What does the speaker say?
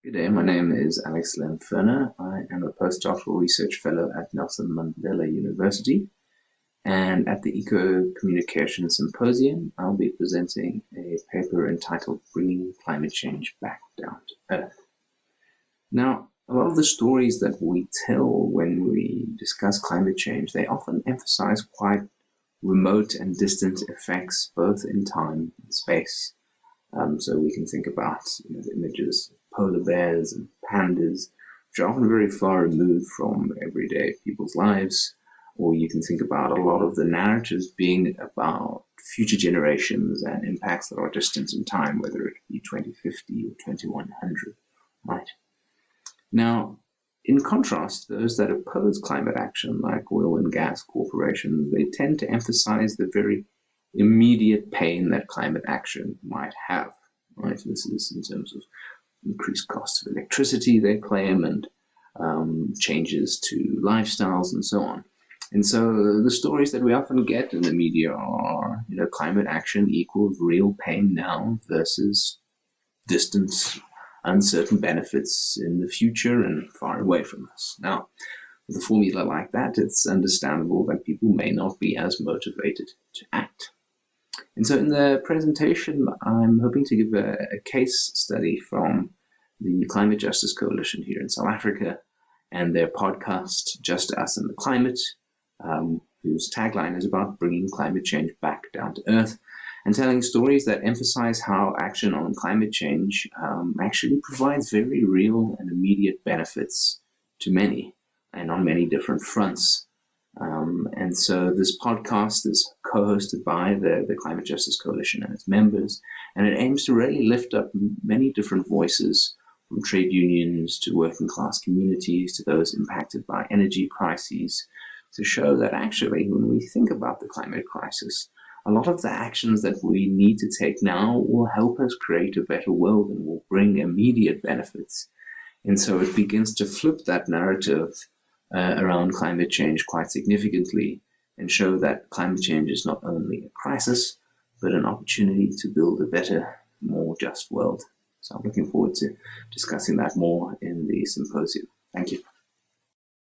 Good day, my name is Alex Lenferna. I am a postdoctoral research fellow at Nelson Mandela University, and at the EcoCommunications Symposium, I'll be presenting a paper entitled Bringing Climate Change Back Down to Earth. Now, a lot of the stories that we tell when we discuss climate change, they often emphasize quite remote and distant effects, both in time and space. So we can think about the images of polar bears and pandas, which are often very far removed from everyday people's lives. Or you can think about a lot of the narratives being about future generations and impacts that are distant in time, whether it be 2050 or 2100, right? Now, in contrast, those that oppose climate action, like oil and gas corporations, they tend to emphasize the very immediate pain that climate action might have, right? This is in terms of increased costs of electricity, they claim, and changes to lifestyles and so on. And so the stories that we often get in the media are, climate action equals real pain now versus distant, uncertain benefits in the future and far away from us. Now, with a formula like that, it's understandable that people may not be as motivated to act. And so in the presentation, I'm hoping to give a case study from the Climate Justice Coalition here in South Africa and their podcast, Just Us and the Climate, whose tagline is about bringing climate change back down to earth and telling stories that emphasize how action on climate change actually provides very real and immediate benefits to many and on many different fronts. And so this podcast is co-hosted by the Climate Justice Coalition and its members, and it aims to really lift up many different voices, from trade unions to working class communities to those impacted by energy crises, to show that actually when we think about the climate crisis, a lot of the actions that we need to take now will help us create a better world and will bring immediate benefits. And so it begins to flip that narrative around climate change quite significantly and show that climate change is not only a crisis, but an opportunity to build a better, more just world. So I'm looking forward to discussing that more in the symposium. Thank you.